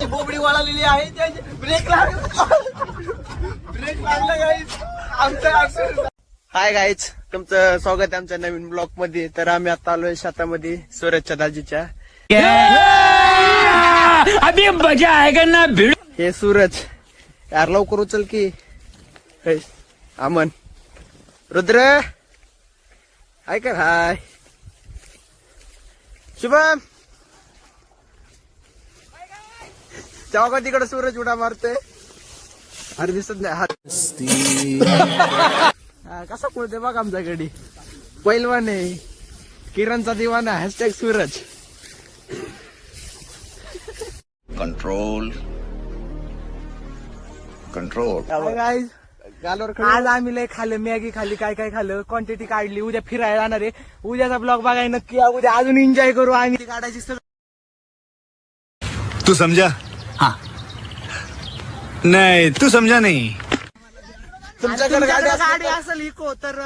बोबडी वळालेली आहे त्याची ब्रेक लागला गाईज आमचा. हाय गाईज, तुमचं स्वागत आहे आमच्या नवीन ब्लॉग मध्ये. तर आम्ही आता आलोय शेतामध्ये सूरजच्या दाजीच्या. अभी मजा आएगा ना भिड़. हे सूरज यार लवकर उचल की. अमन, रुद्र, हाय कर. हाय शुभम, तेव्हा का तिकडे सूरज उडा मारतोय. अरे दिसत नाही हात. कसा पळतोय बघ आमच्याकडे. पैलवान आहे, किरणचा दिवाना. हॅशटॅग सूरज. कंट्रोल आज आम्ही लय खाल्लं, मॅगी खाल्ली, काय काय खाल्लं, क्वांटिटी काढली. उद्या फिरायला जाणार आहे. उद्याचा ब्लॉग बघाय नक्की या. उद्या अजून एन्जॉय करू आम्ही. काढायची सगळं. तू समझा? हाँ. नहीं तू समझा नहीं. तुमच्याकडे गाडी असेल इको तर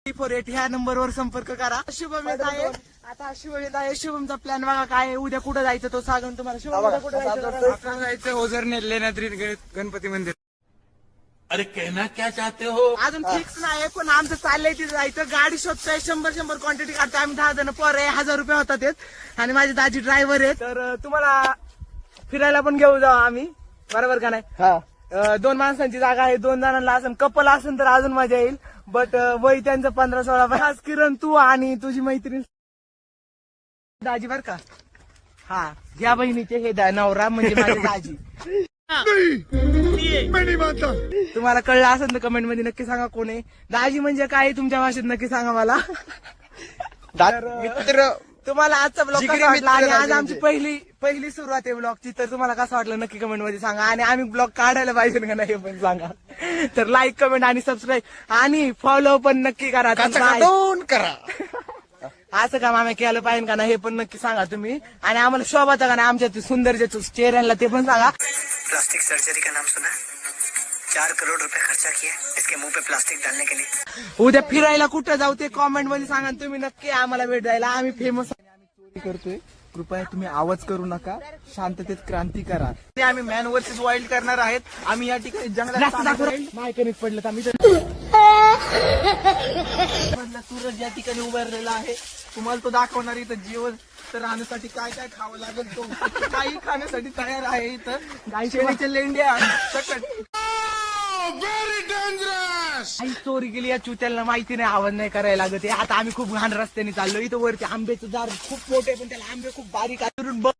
48 ह्या नंबरवर संपर्क करा. शुभम येत आहे. आता शुभम येत आहे. शुभमचा प्लॅन बघा काय आहे. उद्या कुठे जायचं तो सांगून तुम्हाला. शुभम कुठे जायचं ओझरने लेण्याद्री गणपती मंदिर. अरे कहना क्या चाहते हो. अजून फिक्स नाही पण आमचं चाललंय तिथे जायचं. गाडी शोधतोय. 100 क्वांटिटी काढतोय आम्ही. 10 जण पर आहे. 1000 रुपये होतात ते. आणि माझे दाजी ड्रायव्हर आहेत. तर तुम्हाला फिरायला पण घेऊ जाऊ आम्ही, बरोबर का नाही. 2 माणसांची जागा आहे. 2 जणांना असेल, कपल असेल तर अजून मजा येईल. बट वय त्यांचं 15-16. आज किरण तू आणि तुझी मैत्रीण दाजी बर का. हा, या बहिणीचे हे नवरा म्हणजे माझे दाजी. तुम्हाला कळलं असेल तर कमेंट मध्ये नक्की सांगा कोण आहे. दाजी म्हणजे काय तुमच्या भाषेत नक्की सांगा मला. मित्र, तुम्हाला आजचा ब्लॉग कसा वाटला आणि आज आमची पहिली सुरुवात आहे ब्लॉगची. तर तुम्हाला कसं वाटलं नक्की कमेंट मध्ये सांगा. आणि आम्ही ब्लॉग काढायला पाहिजे का नाही हे पण सांगा. तर लाईक, कमेंट आणि सबस्क्राईब आणि फॉलो पण नक्की करा. करा. असं काम आम्ही केलं पाहिजे का नाही हे पण नक्की सांगा तुम्ही. आणि आम्हाला शोभाचा का नाही आमच्या सुंदर जे चेहऱ्यांना ते पण सांगा. प्लास्टिक सर्जरी का नाम सुना? 4 करोड़ रुपए खर्चा किया इसके मुंह पे प्लास्टिक डालने के लिए. उद्या फिरायला कुठं जाऊ ते कॉमेंट मध्ये सांगा तुम्ही. नक्की आम्हाला भेट द्यायला. आम्ही फेमस करतोय. कृपया तुम्ही आवाज करू नका. शांततेत क्रांती करा. आम्ही मॅन वर्सेस वाईल्ड करणार आहेत. आम्ही या ठिकाणी जंगलात मायकनीत पडलं. आम्ही सूरज या ठिकाणी उभारलेला आहे. तुम्हाला तो दाखवणार इथं जेवण तर राहण्यासाठी काय काय खावं लागेल. तो काही खाण्यासाठी तयार आहे. इथं गाई शेळीचे लेंड्या सकट. आई चोरी केली या चुत्याला माहिती नाही. आवाज नाही करायला लागत. आता आम्ही खूप घाण रस्त्याने चाललो. इथं वरती आंब्याचं झाड खूप मोठे पण त्याला आंबे खूप बारीक आहे.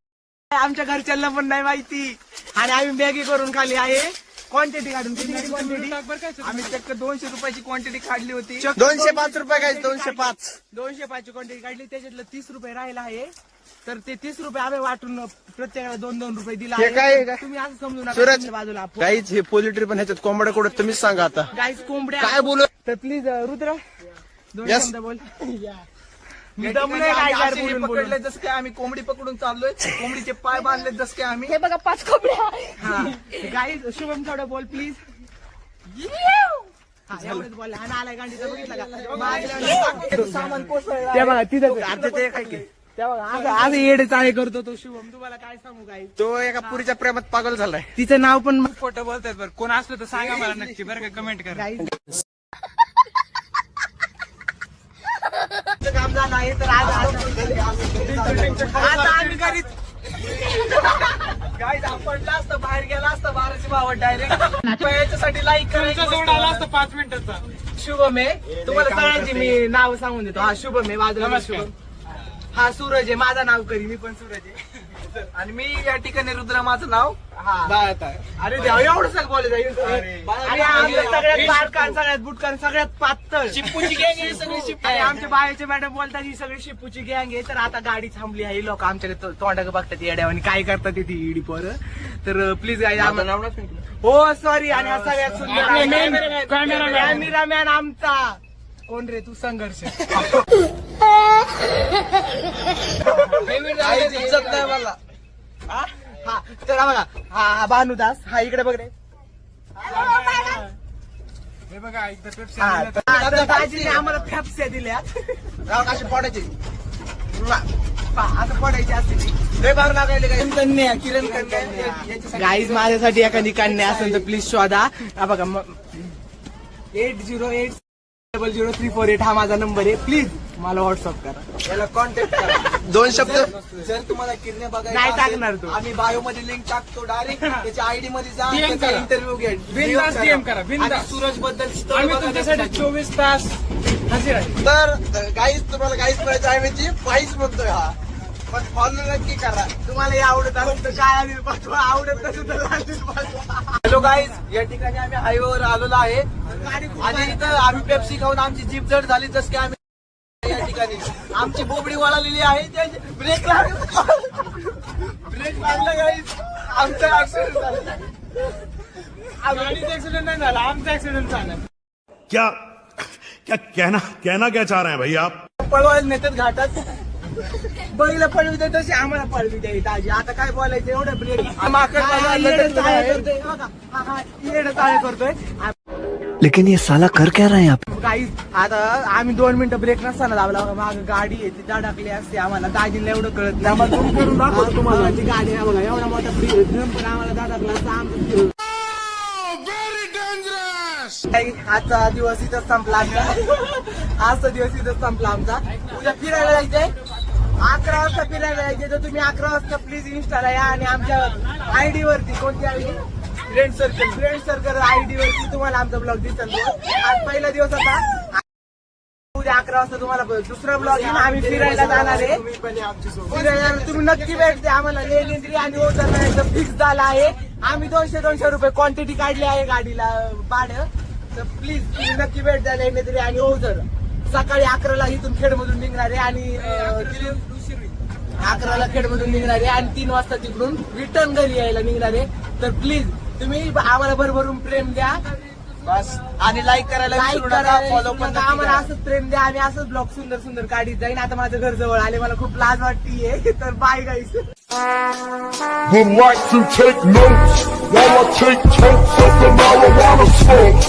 आमच्या घरच्यांना पण नाही माहिती. आणि आम्ही मॅगी करून खाली आहे. क्वांटिटी काढून आम्ही चक्क 200 रुपयाची क्वांटिटी काढली होती. 205 रुपये काय 205 ची क्वांटिटी काढली. त्याच्यातलं 30 रुपये राहिला आहे. तर ते 30 रुपये आम्ही वाटून प्रत्येकाला 2-2 रुपये दिला. तुम्ही असं समजू नका. बाजूला गाईज हे पोल्ट्री पण ह्याच्यात कोंबड्या कुठं तुम्हीच सांगा आता. गाईज कोंबड्या काय बोलू. तर प्लीज रुद्र 2 Yes. शब्द बोल. पकडले जसं काय आम्ही कोंबडी पकडून चाललोय. कोंबडीचे पाय बांधले जसं काय आम्ही. हे बघा 5 कोंबड्या. गाईज शुभम थोडं बोल प्लीज. एवढंच बोलला. आणि आलाय गांडीचा बघितला का सामान कोसळलं. ते बघा तिथं ते काय की आज येडे चाळे करतो तो शुभम. तुम्हाला काय सांगू काय. तो एका पुरीच्या प्रेमात पागल झालाय. तिचं नाव पण खोटं बोलतात बरं. कोण असलं तर सांगा मला नक्की बरं का. कमेंट करा. काम झालं आहे. तर आता आम्ही घरीच गाईज आपण असतं बाहेर गेला असतं 12ची भावात डायरेक्ट. याच्यासाठी लाईक करायचं जोडायला असतं 5 मिनिटाचा. शुभम आहे. तुम्हाला सगळ्यांची मी नाव सांगून देतो. हा शुभम आहे. बाजूला शुभम. हा सूरज आहे. माझं नाव करी. मी पण सूरज आहे. आणि मी या ठिकाणी रुद्र माझं नाव. अरे देवा एवढं सगळं बोलत जाईल. सगळ्यात बारकान, सगळ्यात बुटकान, सगळ्यात पातळ शिपूची गँग आहे सगळी. आणि आमच्या बाहेरचे मॅडम बोलतात ही सगळी शिपूची गँग आहे. तर आता गाडी थांबली आहे. लोक आमच्याकडे तोंडाकडे बघतात येड्यावानी काय करतात ती ईडी पोरं. तर प्लीज हो सॉरी. आणि हा सगळ्यात सुंदर कॅमेरामॅन आमचा कोण रे तू. संघर्ष इज्जत नाही मला. हा तर बघा. हा भानुदास. हा इकडे बघ रे. हे बघा एकदा पेप्सी हा, तर दाजीने आम्हाला फॅप्स्या दिल्या. गाव कशी फोडायची. असं पडायची असते ती. लय भार लागायले काय कन्या किरण कन्या गाईज माझ्यासाठी एखादी कन्या असेल तर प्लीज शोधा. हा बघा 80800348 हा माझा नंबर आहे. प्लीज मला व्हॉट्सअप करा. याला कॉन्टॅक्ट करा. 2 शब्द जर तुम्हाला किरण्या बघायला नाही असेल, टाकणार तू. आम्ही बायो मध्ये लिंक टाकतो डायरेक्ट त्याच्या आयडी मध्ये जा DM त्याचा करा. इंटरव्ह्यू घ्या बिनधास्त DM करा, बिनधास्त. आणि सूरज बद्दल आम्ही तुमच्यासाठी 24 तास हजर आहे. तर गाईज तुम्हाला गाईज करायचं आहे म्हणजे पाईच म्हणतोय हा, पण फॉलो नक्की करा. तुम्हाला हे आवडत असेल तर काय पाठवा, आवडत नसेल तर लाल दिल पाठवा. हॅलो गाईज, या ठिकाणी आम्ही हायवेवर आलेलो आहे आणि इथं आम्ही पेप्सी खाऊन आमची जीप जड झाली जस की आम्ही या ठिकाणी आमची बोबडी वळालेली आहे. ब्रेक लागला गाईज, आमचा ऍक्सिडेंट झाला. गाडीचा ऍक्सिडेंट नाही झाला, आमचा ऍक्सिडेंट झाला. क्या क्या कहना क्या चाह रहे हैं भाई आप? पळवायला नेतात घाटात. बैल पळविते तशी आम्हाला पळविते ताजी. आता काय बोलायचं एवढं ब्रेक माकड चाळे करतोय. लेकिन ये साला कर क्या रहा है यहाँ पे? काही आता आम्ही 2 मिनिटं ब्रेक नसताना दाबला माग गाडी आहे ती धडकली असते. आम्हाला दाजीला एवढं कळत नाही. आम्हाला zoom करून दाखवतो तुम्हाला. ती गाडी आहे बघा, एवढा मोठा पण आम्हाला धडकला असता. आमचं आजचा दिवस इथं संपला आमचा. आजचा दिवस इथं संपला आमचा. उद्या फिरायला जायचंय 11 वाजता फिरायला जायचंय. तर तुम्ही 11 वाजता प्लीज इंस्टाला या आणि आमच्या आयडी वरती, कोणती आयडी, फ्रेंड सर्कल आयडी वरती तुम्हाला आमचा ब्लॉग दिसेल. आज पहिला दिवस होता. उद्या 11 वाजता तुम्हाला दुसरा ब्लॉग येईल. आम्ही फिरायला जाणार आहे. फिरायला तुम्ही नक्की भेटते आम्हाला. लेणी आणि ओझरला एकदम फिक्स झाला आहे. आम्ही 200 रुपये क्वांटिटी काढली आहे गाडीला भाडं. तर प्लीज तुम्ही नक्की भेट द्या लेणी आणि ओझर. सकाळी 11ला इथून खेडमधून निघणार आहे आणि 11ला खेडमधून निघणार आहे आणि 3 वाजता तिकडून रिटर्न घरी यायला निघणार आहे. तर प्लीज तुम्ही आम्हाला भरभरून प्रेम द्या बस, आणि लाईक करायला लाईक विसरू नका, करा. फॉलो पण नक्की आम्हाला करा. असंच प्रेम द्या. आम्ही असंच ब्लॉग सुंदर सुंदर काढीत जाईन. आता माझं घर जवळ आले, मला खूप लाज वाटतीये. तर bye guys. Would like to take notes while I take totes of the marijuana smoke.